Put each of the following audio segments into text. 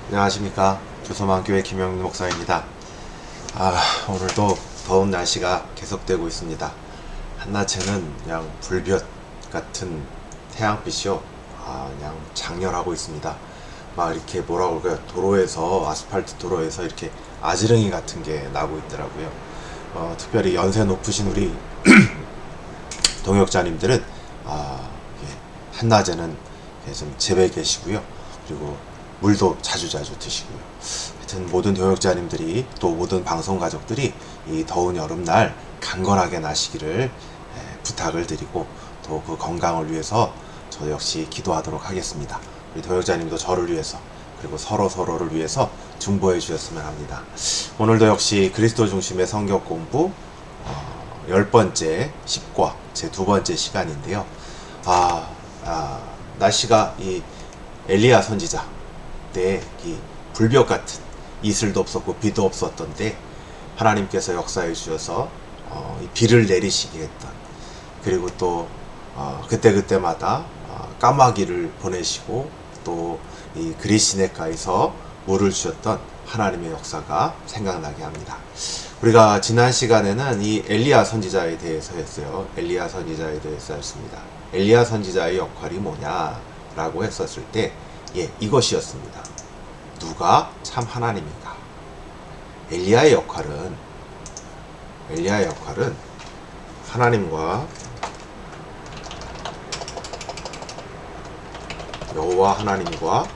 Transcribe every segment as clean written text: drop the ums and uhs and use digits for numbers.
안녕하십니까. 조소만교회 김영민 목사입니다. 오늘도 더운 날씨가 계속되고 있습니다. 한낮에는 그냥 불볕 같은 태양빛이요. 그냥 장렬하고 있습니다. 막 이렇게 뭐라고 그럴까요? 도로에서, 아스팔트 도로에서 이렇게 아지렁이 같은 게 나고 있더라고요. 특별히 연세 높으신 우리 동역자님들은, 한낮에는 좀 집에 계시고요. 그리고 물도 자주자주 드시고요. 하여튼 모든 동역자님들이 또 모든 방송 가족들이 이 더운 여름날 강건하게 나시기를 부탁을 드리고 또 그 건강을 위해서 저 역시 기도하도록 하겠습니다. 우리 동역자님도 저를 위해서 그리고 서로를 위해서 중보해 주셨으면 합니다. 오늘도 역시 그리스도 중심의 성경 공부 10번째 10과 제 2번째 시간인데요. 날씨가 이 엘리야 선지자 때 이 불볕 같은 이슬도 없었고 비도 없었던데 하나님께서 역사해 주셔서 이 비를 내리시게 했던, 그리고 또 그때마다 까마귀를 보내시고 또 이 그리시네가에서 물을 주셨던 하나님의 역사가 생각나게 합니다. 우리가 지난 시간에는 이 엘리야 선지자에 대해서 했어요. 엘리야 선지자에 대해서 했습니다. 엘리야 선지자의 역할이 뭐냐라고 했었을 때 이것이었습니다. 누가 참 하나님인가? 엘리야의 역할은 하나님과 여호와 하나님과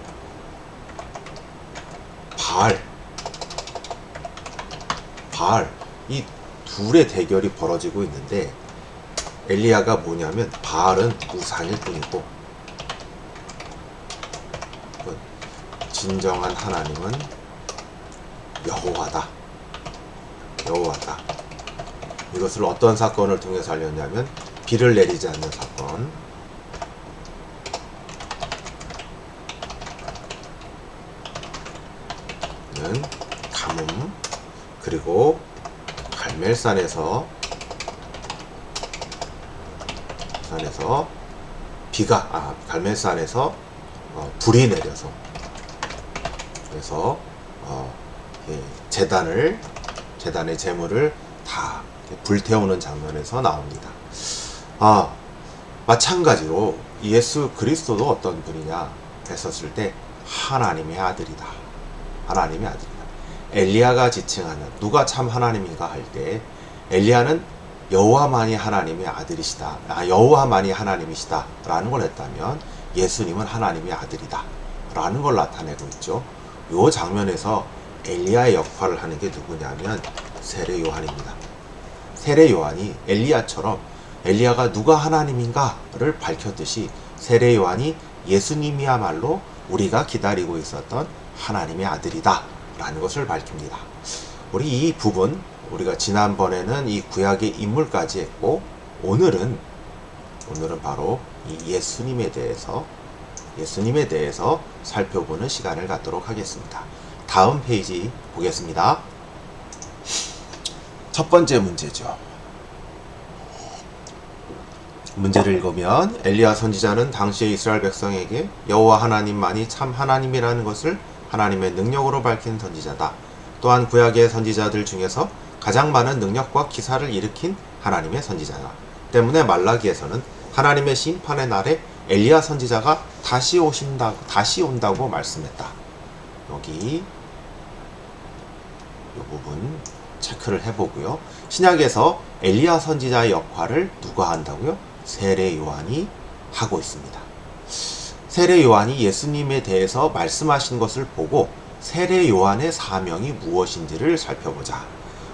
바알 이 둘의 대결이 벌어지고 있는데, 엘리야가 뭐냐면 바알은 우상일 뿐이고 진정한 하나님은 여호와다. 이것을 어떤 사건을 통해서 알렸냐면 비를 내리지 않는 사건, 가뭄, 그리고 갈멜산에서 갈멜산에서 불이 내려서 그래서 제단의 제물을 다 불태우는 장면에서 나옵니다. 마찬가지로 예수 그리스도도 어떤 분이냐 했었을 때 하나님의 아들이다. 엘리야가 지칭하는 누가 참 하나님인가 할 때 엘리야는 여호와만이 하나님의 아들이시다. 여호와만이 하나님이시다 라는 걸 했다면 예수님은 하나님의 아들이다 라는 걸 나타내고 있죠. 이 장면에서 엘리야의 역할을 하는 게 누구냐면 세례 요한입니다. 세례 요한이 엘리야처럼 엘리야가 누가 하나님인가를 밝혔듯이 세례 요한이 예수님이야말로 우리가 기다리고 있었던 하나님의 아들이다 라는 것을 밝힙니다. 우리 이 부분, 우리가 지난번에는 이 구약의 인물까지 했고, 오늘은 바로 이 예수님에 대해서 살펴보는 시간을 갖도록 하겠습니다. 다음 페이지 보겠습니다. 첫 번째 문제죠. 문제를 읽으면 엘리야 선지자는 당시의 이스라엘 백성에게 여호와 하나님만이 참 하나님이라는 것을 하나님의 능력으로 밝힌 선지자다. 또한 구약의 선지자들 중에서 가장 많은 능력과 기사를 일으킨 하나님의 선지자다. 때문에 말라기에서는 하나님의 심판의 날에 엘리야 선지자가 다시 온다고 말씀했다. 여기 이 부분 체크를 해보고요. 신약에서 엘리야 선지자의 역할을 누가 한다고요? 세례 요한이 하고 있습니다. 세례 요한이 예수님에 대해서 말씀하신 것을 보고 세례 요한의 사명이 무엇인지를 살펴보자.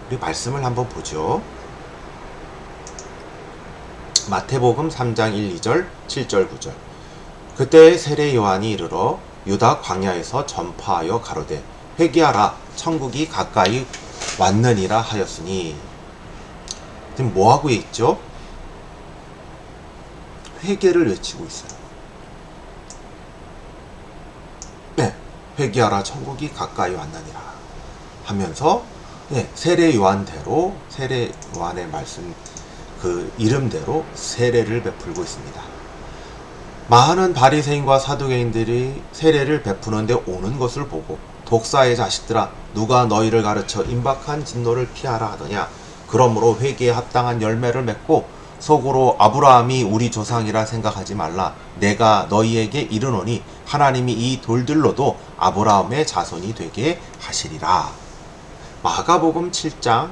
우리 말씀을 한번 보죠. 마태복음 3장 1, 2절, 7절, 9절. 그때 세례 요한이 이르러 유다 광야에서 전파하여 가로되 회개하라 천국이 가까이 왔느니라 하였으니. 지금 뭐하고 있죠? 회개를 외치고 있어요. 회개하라 천국이 가까이 왔느니라 하면서 세례 요한의 말씀 그 이름대로 세례를 베풀고 있습니다. 많은 바리새인과 사두개인들이 세례를 베푸는데 오는 것을 보고 독사의 자식들아 누가 너희를 가르쳐 임박한 진노를 피하라 하더냐. 그러므로 회개에 합당한 열매를 맺고 속으로 아브라함이 우리 조상이라 생각하지 말라. 내가 너희에게 이르노니 하나님이 이 돌들로도 아브라함의 자손이 되게 하시리라. 마가복음 1장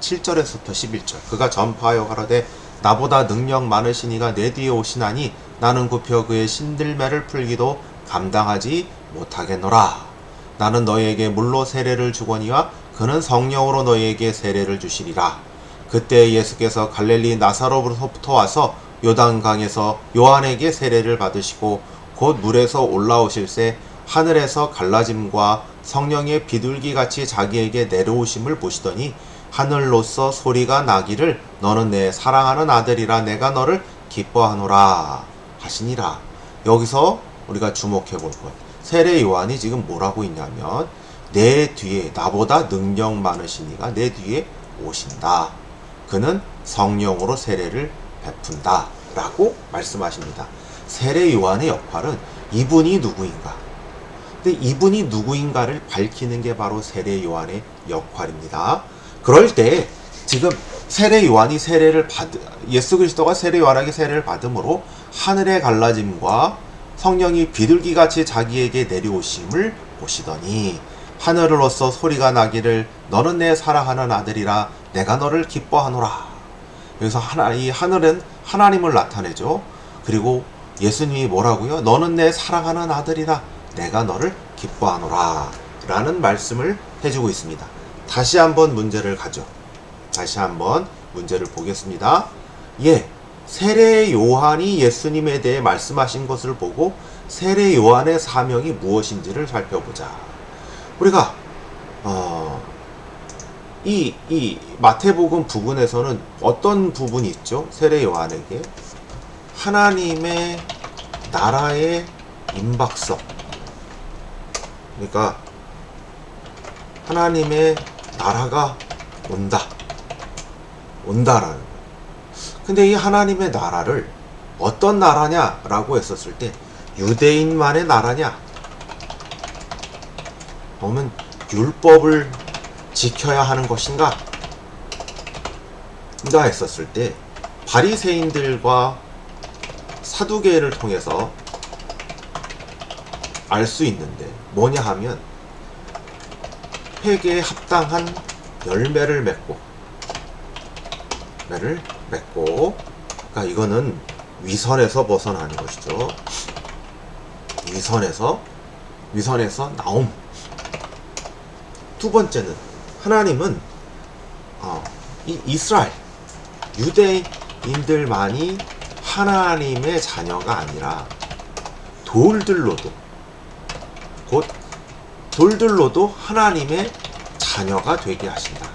7절에서부터 11절. 그가 전파하여 가로되 나보다 능력 많으신 이가 내 뒤에 오시나니 나는 굽혀 그의 신들매를 풀기도 감당하지 못하겠노라. 나는 너희에게 물로 세례를 주거니와 그는 성령으로 너희에게 세례를 주시리라. 그때 예수께서 갈릴리 나사로부터 와서 요단강에서 요한에게 세례를 받으시고 곧 물에서 올라오실새 하늘에서 갈라짐과 성령의 비둘기같이 자기에게 내려오심을 보시더니 하늘로서 소리가 나기를 너는 내 사랑하는 아들이라 내가 너를 기뻐하노라 하시니라. 여기서 우리가 주목해 볼 것. 세례 요한이 지금 뭐라고 있냐면 내 뒤에 나보다 능력 많으신 이가 내 뒤에 오신다. 그는 성령으로 세례를 베푼다 라고 말씀하십니다. 세례 요한의 역할은 이분이 누구인가. 근데 이분이 누구인가를 밝히는 게 바로 세례 요한의 역할입니다. 그럴 때 지금 세례 요한이 예수 그리스도가 세례 요한에게 세례를 받음으로 하늘의 갈라짐과 성령이 비둘기같이 자기에게 내려오심을 보시더니 하늘로서 소리가 나기를 너는 내 사랑하는 아들이라 내가 너를 기뻐하노라. 여기서 이 하늘은 하나님을 나타내죠. 그리고 예수님이 뭐라고요? 너는 내 사랑하는 아들이라 내가 너를 기뻐하노라 라는 말씀을 해주고 있습니다. 다시 한번 문제를 보겠습니다. 세례 요한이 예수님에 대해 말씀하신 것을 보고 세례 요한의 사명이 무엇인지를 살펴보자. 우리가 이 마태복음 부분에서는 어떤 부분이 있죠? 세례 요한에게 하나님의 나라의 임박성, 그러니까 하나님의 나라가 온다라는 거예요. 근데 이 하나님의 나라를 어떤 나라냐라고 했었을 때 유대인만의 나라냐, 또는 율법을 지켜야 하는 것인가 했었을 때 바리새인들과 사두개를 통해서 알 수 있는데 뭐냐 하면 회개에 합당한 열매를 맺고 그러니까 이거는 위선에서 벗어나는 것이죠. 위선에서 나옴. 두 번째는 하나님은 이 이스라엘 유대인들만이 하나님의 자녀가 아니라 돌들로도 하나님의 자녀가 되게 하신다.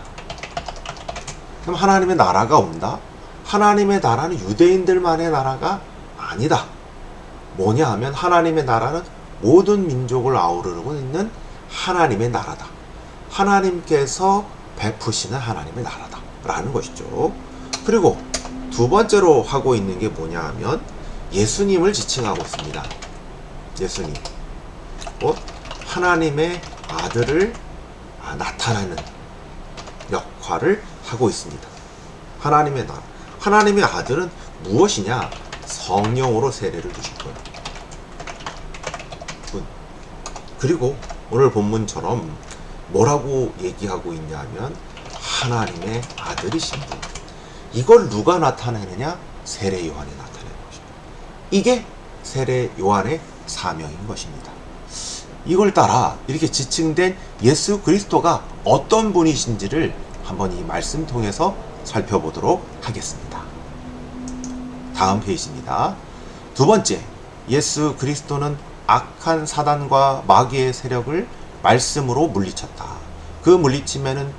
그럼 하나님의 나라가 온다? 하나님의 나라는 유대인들만의 나라가 아니다. 뭐냐 하면 하나님의 나라는 모든 민족을 아우르고 있는 하나님의 나라다. 하나님께서 베푸시는 하나님의 나라다 라는 것이죠. 그리고 두 번째로 하고 있는 게 뭐냐 하면 예수님을 지칭하고 있습니다. 예수님, 하나님의 아들을 나타내는 역할을 하고 있습니다. 하나님의 나라, 하나님의 아들은 무엇이냐? 성령으로 세례를 주실 거예요. 그리고 오늘 본문처럼 뭐라고 얘기하고 있냐면 하나님의 아들이신 분. 이걸 누가 나타내느냐? 세례 요한이 나타내는 것입니다. 이게 세례 요한의 사명인 것입니다. 이걸 따라 이렇게 지칭된 예수 그리스도가 어떤 분이신지를 한번 이 말씀 통해서 살펴보도록 하겠습니다. 다음 페이지입니다. 두 번째, 예수 그리스도는 악한 사단과 마귀의 세력을 말씀으로 물리쳤다. 그 물리침에는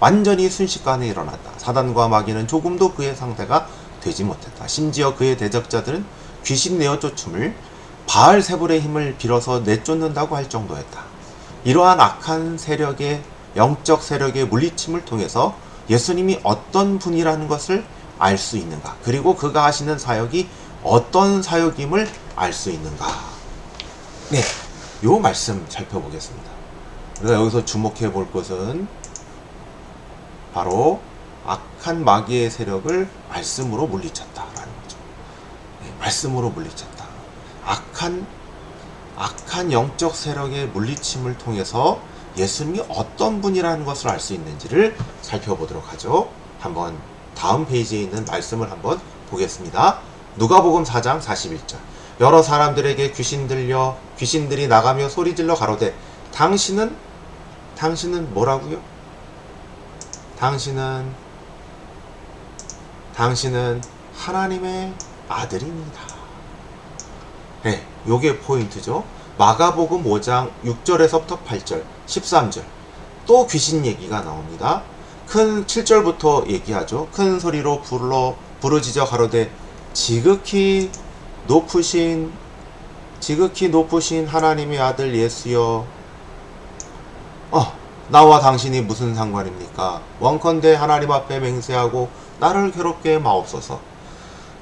완전히 순식간에 일어났다. 사단과 마귀는 조금도 그의 상대가 되지 못했다. 심지어 그의 대적자들은 귀신 내어 쫓음을 바알세불의 힘을 빌어서 내쫓는다고 할 정도였다. 이러한 악한 세력의 영적 세력의 물리침을 통해서 예수님이 어떤 분이라는 것을 알 수 있는가, 그리고 그가 하시는 사역이 어떤 사역임을 알 수 있는가? 네, 요 말씀 살펴보겠습니다. 우리가 여기서 주목해 볼 것은 바로 악한 마귀의 세력을 말씀으로 물리쳤다라는 거죠. 네, 말씀으로 물리쳤다. 악한 영적 세력의 물리침을 통해서 예수님이 어떤 분이라는 것을 알 수 있는지를 살펴보도록 하죠. 한번 다음 페이지에 있는 말씀을 한번 보겠습니다. 누가복음 4장 41절. 여러 사람들에게 귀신들이 나가며 소리질러 가로되 당신은 뭐라고요? 당신은 하나님의 아들입니다. 네, 요게 포인트죠. 마가복음 5장 6절에서부터 8절, 13절 또 귀신 얘기가 나옵니다. 7절부터 얘기하죠. 큰 소리로 부르짖어 가로되 지극히 높으신 하나님의 아들 예수여, 나와 당신이 무슨 상관입니까? 원컨대 하나님 앞에 맹세하고 나를 괴롭게 마옵소서.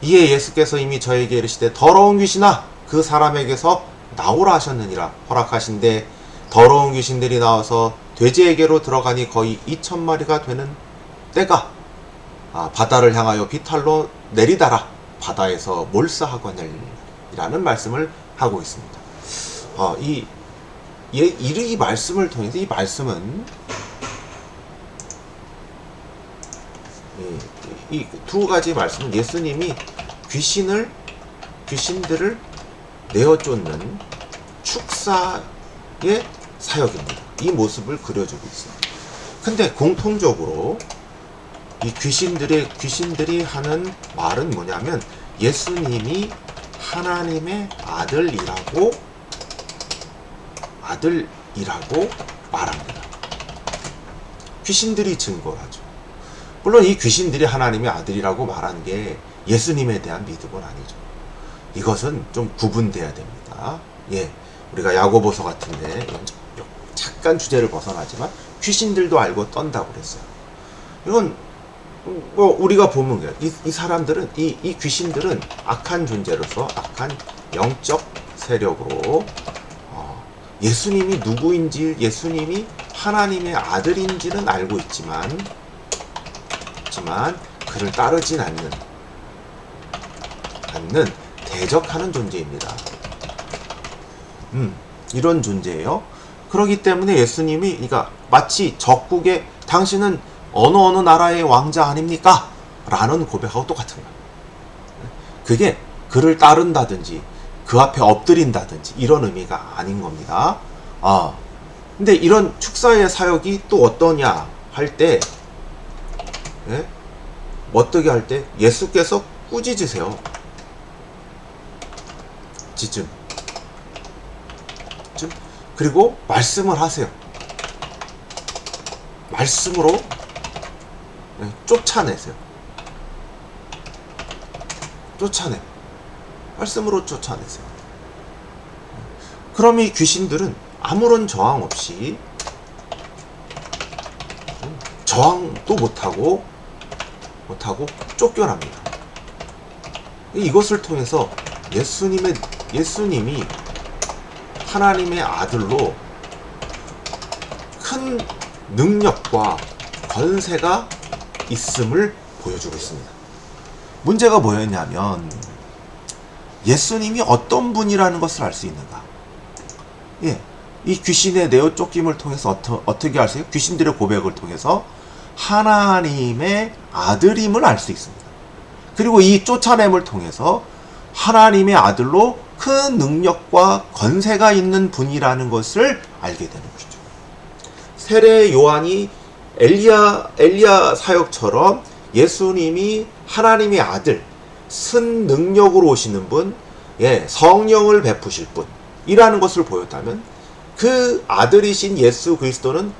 이에 예수께서 이미 저에게 이르시되 더러운 귀신아 그 사람에게서 나오라 하셨느니라 허락하신대 더러운 귀신들이 나와서 돼지에게로 들어가니 거의 2,000마리가 되는 때가 바다를 향하여 비탈로 내리다라 바다에서 몰사하거늘이라는 말씀을 하고 있습니다. 이 말씀을 통해서 이 말씀은 이 두 가지 말씀은 예수님이 귀신들을 내어 쫓는 축사의 사역입니다. 이 모습을 그려주고 있습니다. 근데 공통적으로 이 귀신들이 하는 말은 뭐냐면 예수님이 하나님의 아들이라고 말합니다. 귀신들이 증거를 하죠. 물론 이 귀신들이 하나님의 아들이라고 말한 게 예수님에 대한 믿음은 아니죠. 이것은 좀 구분돼야 됩니다. 예, 우리가 야고보서 같은데 잠깐 주제를 벗어나지만 귀신들도 알고 떤다고 그랬어요. 이건 우리가 보면 이 사람들은 이 귀신들은 악한 존재로서 악한 영적 세력으로 예수님이 누구인지 예수님이 하나님의 아들인지는 알고 있지만 그를 따르진 않는 대적하는 존재입니다. 이런 존재예요. 그렇기 때문에 예수님이 그러니까 마치 적국에 당신은 어느 나라의 왕자 아닙니까? 라는 고백하고 똑같은 거예요. 그게 그를 따른다든지 그 앞에 엎드린다든지 이런 의미가 아닌 겁니다. 근데 이런 축사의 사역이 또 어떠냐 할 때, 어떻게 할 때 예수께서 꾸짖으세요. 그리고 말씀을 하세요. 말씀으로 쫓아내세요. 말씀으로 쫓아내세요. 그럼 이 귀신들은 아무런 저항 없이 저항도 못하고 쫓겨납니다. 이것을 통해서 예수님이 하나님의 아들로 큰 능력과 권세가 있음을 보여주고 있습니다. 문제가 뭐였냐면 예수님이 어떤 분이라는 것을 알 수 있는가? 이 귀신의 내어 쫓김을 통해서 어떻게 아세요? 귀신들의 고백을 통해서 하나님의 아들임을 알 수 있습니다. 그리고 이 쫓아냄을 통해서 하나님의 아들로 큰 능력과 권세가 있는 분이라는 것을 알게 되는 것이죠. 세례 요한이 엘리야 사역처럼 예수님이 하나님의 아들, 쓴 능력으로 오시는 분, 성령을 베푸실 분이라는 것을 보였다면 그 아들이신 예수 그리스도는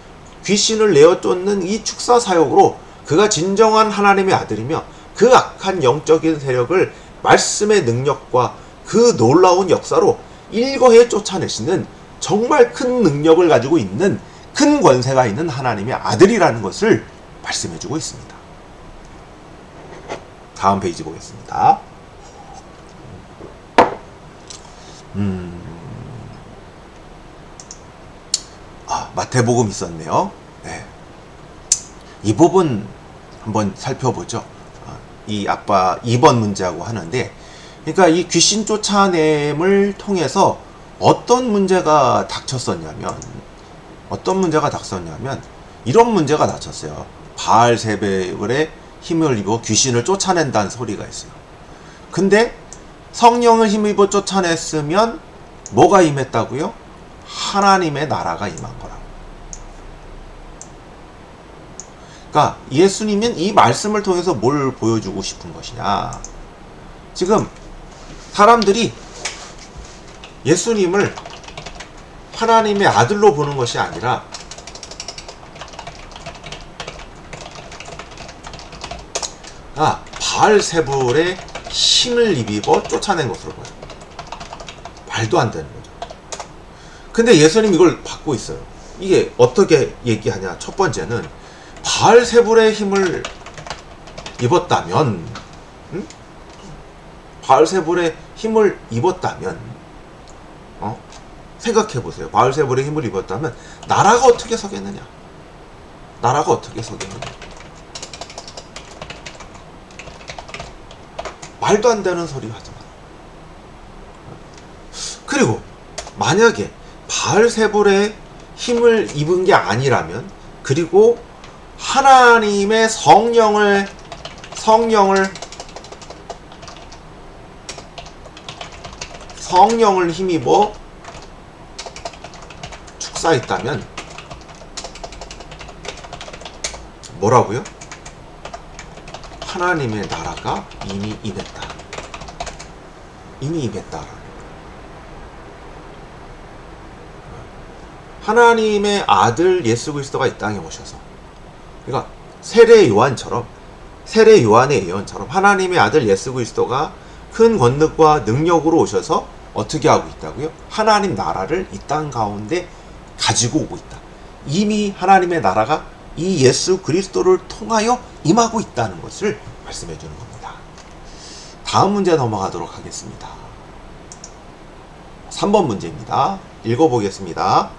귀신을 내어 쫓는 이 축사 사역으로 그가 진정한 하나님의 아들이며 그 악한 영적인 세력을 말씀의 능력과 그 놀라운 역사로 일거에 쫓아내시는 정말 큰 능력을 가지고 있는 큰 권세가 있는 하나님의 아들이라는 것을 말씀해주고 있습니다. 다음 페이지 보겠습니다. 마태복음 있었네요. 네. 이 부분 한번 살펴보죠. 이 아빠 2번 문제하고 하는데, 그러니까 이 귀신 쫓아냄을 통해서 어떤 문제가 닥쳤었냐면 이런 문제가 닥쳤어요. 바알세불의 힘을 입어 귀신을 쫓아낸다는 소리가 있어요. 근데 성령을 힘입어 쫓아냈으면 뭐가 임했다고요? 하나님의 나라가 임한 거라고. 그러니까 예수님은 이 말씀을 통해서 뭘 보여주고 싶은 것이냐. 지금 사람들이 예수님을 하나님의 아들로 보는 것이 아니라 바알세불의 힘을 입어 쫓아낸 것으로 보여요. 말도 안 되는 거죠. 근데 예수님 이걸 받고 있어요. 이게 어떻게 얘기하냐. 첫 번째는 바알세불의 힘을 입었다면, 바알세불의 힘을 입었다면, 생각해 보세요. 바알세불의 힘을 입었다면 나라가 어떻게 서겠느냐? 나라가 어떻게 서겠느냐? 말도 안 되는 소리 하지 마. 그리고 만약에 바알세불의 힘을 입은 게 아니라면, 그리고 하나님의 성령을 힘입어 축사했다면 뭐라고요? 하나님의 나라가 이미 임했다. 이미 임했다. 하나님의 아들 예수 그리스도가 이 땅에 오셔서, 그러니까 세례 요한의 예언처럼 하나님의 아들 예수 그리스도가 큰 권능과 능력으로 오셔서 어떻게 하고 있다고요? 하나님 나라를 이 땅 가운데 가지고 오고 있다. 이미 하나님의 나라가 이 예수 그리스도를 통하여 임하고 있다는 것을 말씀해 주는 겁니다. 다음 문제 넘어가도록 하겠습니다. 3번 문제입니다. 읽어보겠습니다.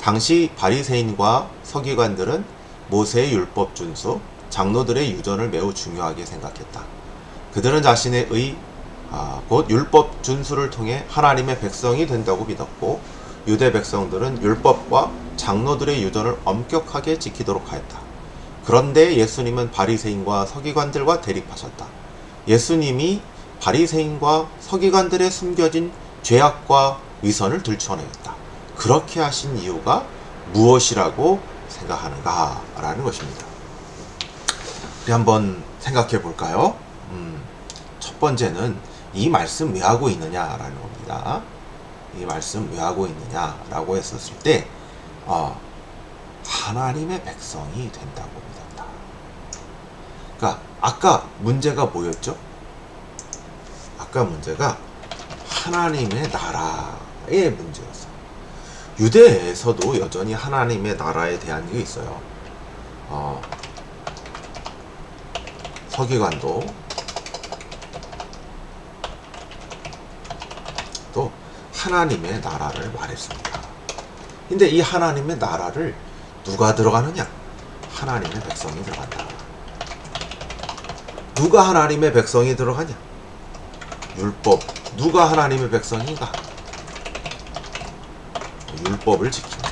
당시 바리새인과 서기관들은 모세의 율법 준수, 장로들의 유전을 매우 중요하게 생각했다. 그들은 자신의 곧 율법 준수를 통해 하나님의 백성이 된다고 믿었고, 유대 백성들은 율법과 장로들의 유전을 엄격하게 지키도록 하였다. 그런데 예수님은 바리새인과 서기관들과 대립하셨다. 예수님이 바리새인과 서기관들의 숨겨진 죄악과 위선을 들춰내었다. 그렇게 하신 이유가 무엇이라고 생각하는가? 라는 것입니다. 우리 한번 생각해 볼까요? 첫 번째는 이 말씀 왜 하고 있느냐라는 겁니다. 이 말씀 왜 하고 있느냐라고 했었을 때, 하나님의 백성이 된다고 믿었다. 그러니까 아까 문제가 뭐였죠? 아까 문제가 하나님의 나라의 문제였어요. 유대에서도 여전히 하나님의 나라에 대한 게 있어요. 서기관도 또 하나님의 나라를 말했습니다. 근데 이 하나님의 나라를 누가 들어가느냐? 하나님의 백성이 들어간다. 누가 하나님의 백성이 들어가냐? 율법. 누가 하나님의 백성인가? 율법을 지킨 자.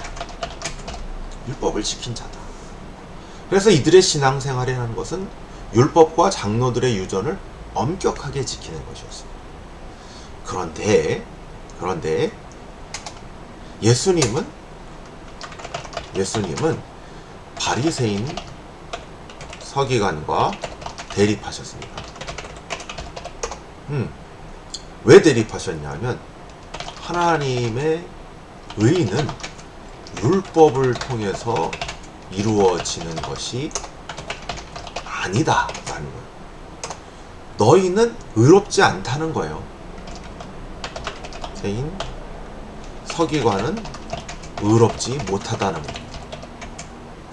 율법을 지킨 자다. 그래서 이들의 신앙생활이라는 것은 율법과 장로들의 유전을 엄격하게 지키는 것이었습니다. 그런데 예수님은 바리새인 서기관과 대립하셨습니다. 왜 대립하셨냐면, 하나님의 의는 율법을 통해서 이루어지는 것이 아니다 라는 거예요. 너희는 의롭지 않다는 거예요. 서기관은 의롭지 못하다는 거예요.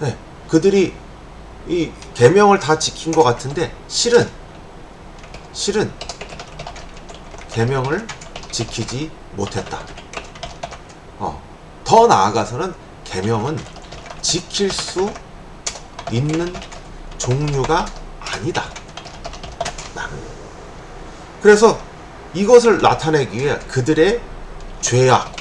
네, 그들이 이 계명을 다 지킨 것 같은데 실은 계명을 지키지 못했다. 더 나아가서는 계명은 지킬 수 있는 종류가 아니다. 그래서 이것을 나타내기 위해 그들의 죄악,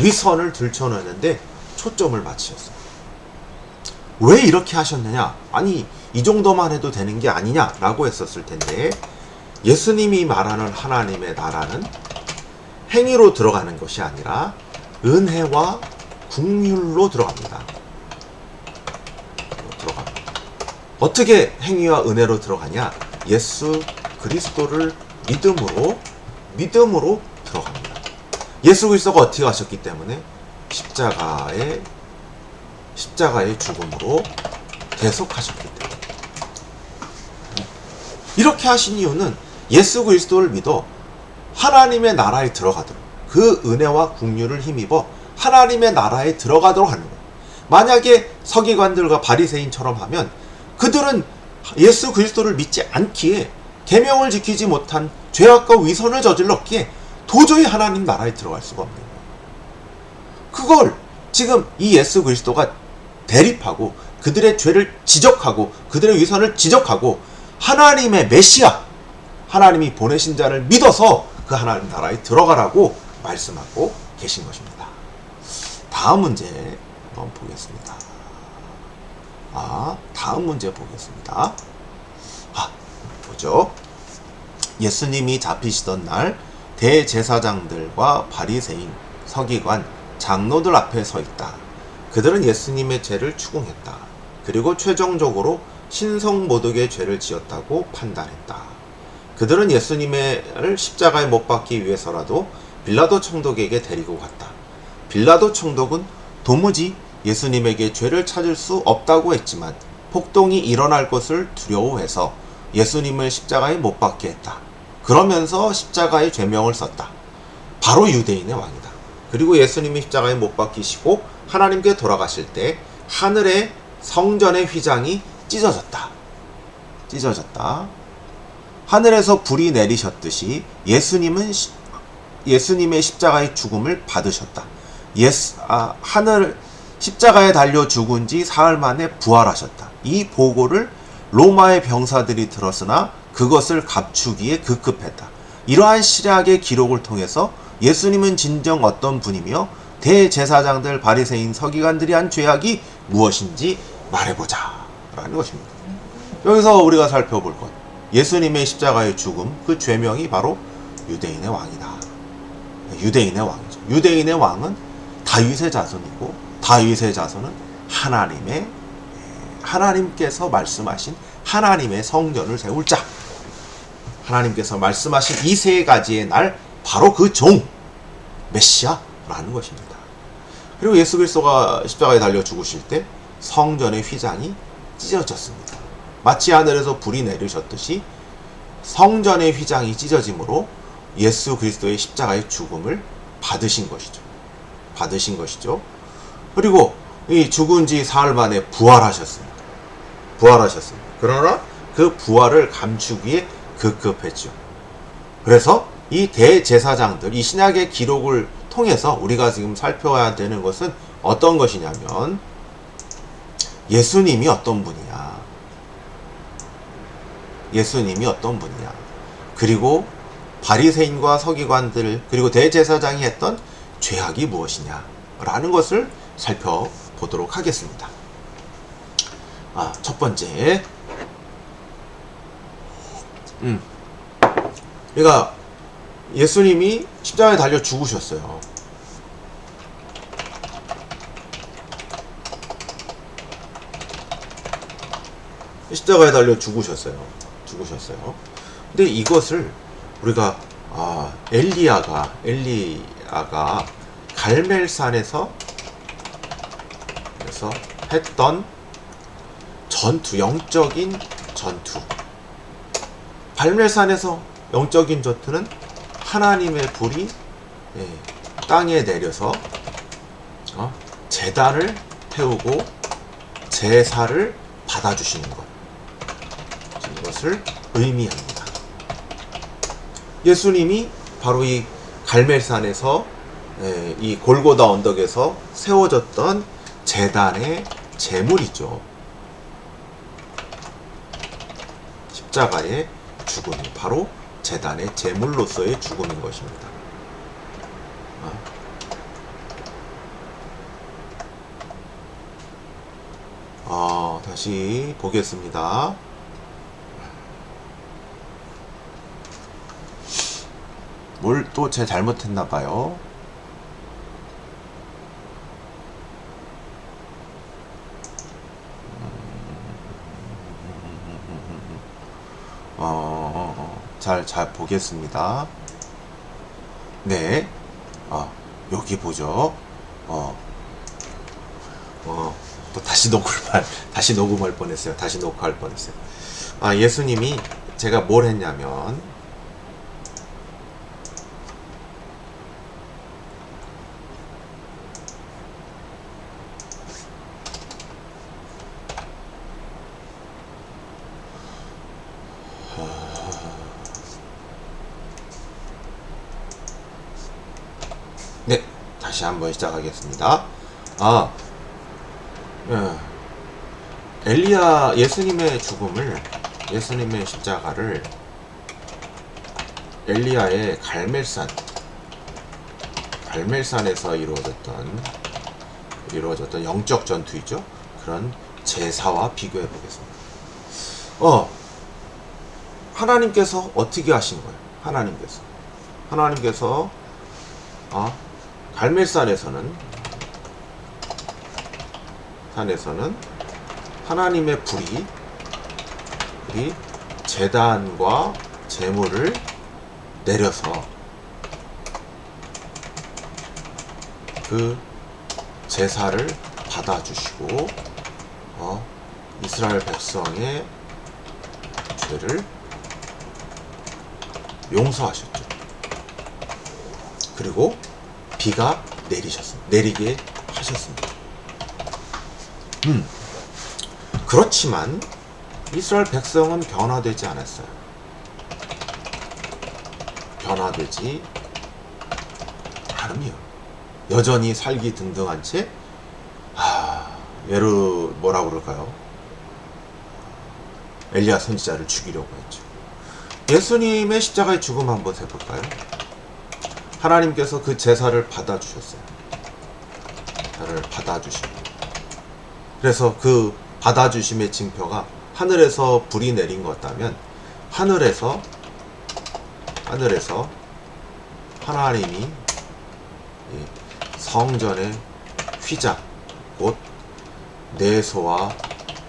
위선을 들춰내는데 초점을 맞추셨어요. 왜 이렇게 하셨느냐? 아니, 이 정도만 해도 되는 게 아니냐라고 했었을 텐데, 예수님이 말하는 하나님의 나라는 행위로 들어가는 것이 아니라 은혜와 긍휼로 들어갑니다. 어떻게 행위와 은혜로 들어가냐? 예수 그리스도를 믿음으로 들어갑니다. 예수 그리스도가 어떻게 하셨기 때문에 십자가의 죽음으로 계속하셨기 때문에. 이렇게 하신 이유는 예수 그리스도를 믿어 하나님의 나라에 들어가도록, 그 은혜와 긍휼을 힘입어 하나님의 나라에 들어가도록 하는 거예요. 만약에 서기관들과 바리새인처럼 하면 그들은 예수 그리스도를 믿지 않기에, 계명을 지키지 못한 죄악과 위선을 저질렀기에 도저히 하나님 나라에 들어갈 수가 없는 거예요. 그걸 지금 이 예수 그리스도가 대립하고 그들의 죄를 지적하고 그들의 위선을 지적하고 하나님의 메시아, 하나님이 보내신 자를 믿어서 그 하나님 나라에 들어가라고 말씀하고 계신 것입니다. 다음 문제 한번 보겠습니다. 다음 문제 보겠습니다. 보죠. 예수님이 잡히시던 날 대제사장들과 바리새인, 서기관, 장로들 앞에 서 있다. 그들은 예수님의 죄를 추궁했다. 그리고 최종적으로 신성모독의 죄를 지었다고 판단했다. 그들은 예수님을 십자가에 못 박기 위해서라도 빌라도 총독에게 데리고 갔다. 빌라도 총독은 도무지 예수님에게 죄를 찾을 수 없다고 했지만 폭동이 일어날 것을 두려워해서 예수님을 십자가에 못 박게 했다. 그러면서 십자가의 죄명을 썼다. 바로 유대인의 왕이다. 그리고 예수님이 십자가에 못 박히시고 하나님께 돌아가실 때 하늘의 성전의 휘장이 찢어졌다. 하늘에서 불이 내리셨듯이 예수님의 십자가의 죽음을 받으셨다. 십자가에 달려 죽은 지 사흘 만에 부활하셨다. 이 보고를 로마의 병사들이 들었으나 그것을 감추기에 급급했다. 이러한 신약의 기록을 통해서 예수님은 진정 어떤 분이며 대제사장들, 바리새인, 서기관들이 한 죄악이 무엇인지 말해보자 라는 것입니다. 여기서 우리가 살펴볼 것, 예수님의 십자가의 죽음, 그 죄명이 바로 유대인의 왕이다. 유대인의 왕이죠. 유대인의 왕은 다윗의 자손이고, 다윗의 자손은 하나님께서 말씀하신 하나님의 성전을 세울 자, 하나님께서 말씀하신 이 세 가지의 날, 바로 그 종 메시아라는 것입니다. 그리고 예수 그리스도가 십자가에 달려 죽으실 때 성전의 휘장이 찢어졌습니다. 마치 하늘에서 불이 내리셨듯이 성전의 휘장이 찢어짐으로 예수 그리스도의 십자가의 죽음을 받으신 것이죠. 그리고 이 죽은 지 사흘 만에 부활하셨습니다. 그러나 그 부활을 감추기에 급급했죠. 그래서 이 대제사장들, 이 신약의 기록을 통해서 우리가 지금 살펴야 되는 것은 어떤 것이냐면, 예수님이 어떤 분이냐, 그리고 바리새인과 서기관들, 그리고 대제사장이 했던 죄악이 무엇이냐라는 것을 살펴보도록 하겠습니다. 첫 번째, 그러니까 예수님이 십자가에 달려 죽으셨어요. 십자가에 달려 죽으셨어요. 근데 이것을 우리가 엘리야가 갈멜산에서 그래서 했던 전투, 영적인 전투. 갈멜산에서 영적인 전투는 하나님의 불이 땅에 내려서 제단을 태우고 제사를 받아주시는 것, 이것을 의미합니다. 예수님이 바로 이 갈멜산에서 이 골고다 언덕에서 세워졌던 제단의 제물이죠. 십자가의 죽음이 바로 제단의 제물로서의 죽음인 것입니다. 다시 보겠습니다. 뭘 또 제가 잘못했나봐요. 잘 보겠습니다. 네. 여기 보죠. 또 다시 녹음할 뻔했어요. 다시 녹화할 뻔했어요. 예수님이 제가 뭘 했냐면, 네, 다시 한번 시작하겠습니다. 예수님의 죽음을, 예수님의 십자가를 엘리야의 갈멜산에서 이루어졌던 영적 전투이죠. 그런 제사와 비교해 보겠습니다. 하나님께서 어떻게 하신 거예요? 하나님께서 갈멜산에서는 하나님의 불이 제단과 제물을 내려서 그 제사를 받아주시고 이스라엘 백성의 죄를 용서하셨죠. 그리고 비가 내리게 하셨습니다. 그렇지만 이스라엘 백성은 변화되지 않았어요. 변화되지 않으며 여전히 살기 등등한 채 뭐라 그럴까요? 엘리야 선지자를 죽이려고 했죠. 예수님의 십자가의 죽음 한번 해볼까요? 하나님께서 그 제사를 받아주셨어요. 그래서 그 받아주심의 징표가 하늘에서 불이 내린 것 같다면 하늘에서 하나님이 성전의 휘장, 곧 내소와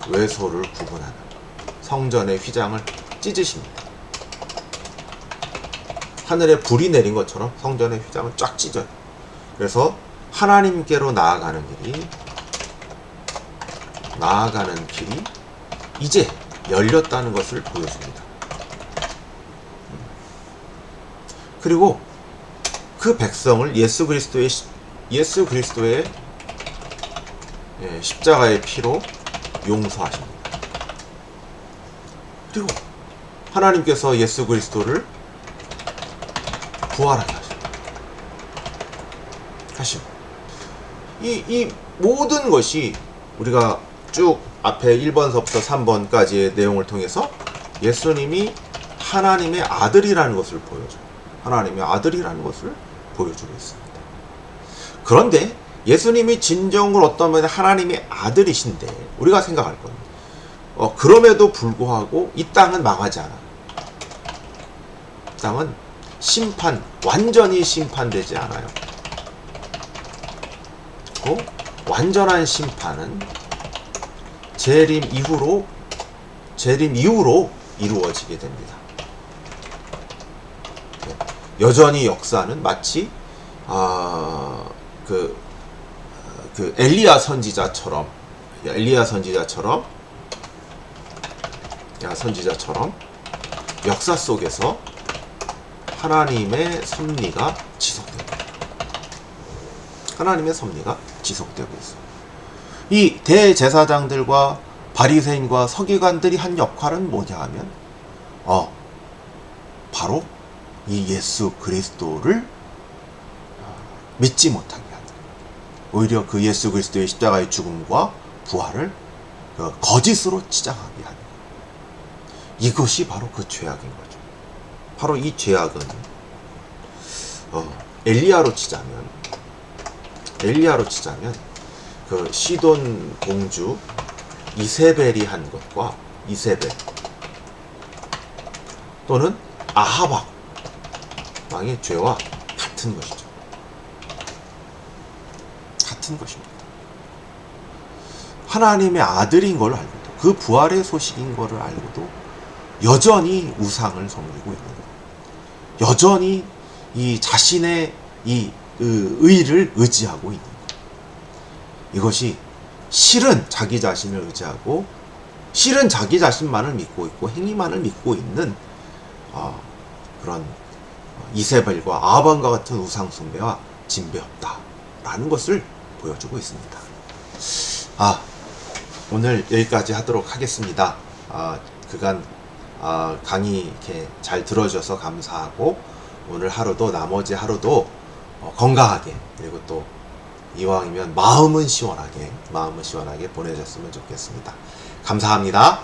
외소를 구분하는 성전의 휘장을 찢으십니다. 하늘에 불이 내린 것처럼 성전의 휘장을 쫙 찢어요. 그래서 하나님께로 나아가는 길이 이제 열렸다는 것을 보여줍니다. 그리고 그 백성을 예수 그리스도의 십자가의 피로 용서하십니다. 그리고 하나님께서 예수 그리스도를 부활하게 하시고 이 모든 것이 우리가 쭉 앞에 1번서부터 3번까지의 내용을 통해서 예수님이 하나님의 아들이라는 것을 보여주고 있습니다. 그런데 예수님이 진정으로 어떤 면에 하나님의 아들이신데 우리가 생각할 겁니다. 그럼에도 불구하고 이 땅은 망하지 않아요. 이 땅은 완전히 심판되지 않아요. 완전한 심판은 재림 이후로 이루어지게 됩니다. 여전히 역사는 마치 엘리야 선지자처럼 역사 속에서 하나님의 섭리가 지속되고 있어요. 이 대제사장들과 바리새인과 서기관들이 한 역할은 뭐냐 하면 바로 이 예수 그리스도를 믿지 못하게 하는, 오히려 그 예수 그리스도의 십자가의 죽음과 부활을 거짓으로 치장하게 하는, 이것이 바로 그 죄악인 거죠. 바로 이 죄악은 엘리야로 치자면 그 시돈 공주 이세벨이 한 것과 이세벨 또는 아하박 왕의 죄와 같은 것이죠. 같은 것입니다. 하나님의 아들인 걸 알고도, 그 부활의 소식인 것을 알고도 여전히 우상을 섬기고 있는 거예요. 여전히 이 자신의 이 의를 의지하고 있는 거예요. 이것이 실은 자기 자신을 의지하고 실은 자기 자신만을 믿고 있고 행위만을 믿고 있는 그런 이세벨과 아합과 같은 우상 숭배와 진배 없다라는 것을 보여주고 있습니다. 오늘 여기까지 하도록 하겠습니다. 그간 강의 이렇게 잘 들어줘서 감사하고, 오늘 하루도 나머지 하루도 건강하게, 그리고 또 이왕이면 마음은 시원하게 보내셨으면 좋겠습니다. 감사합니다.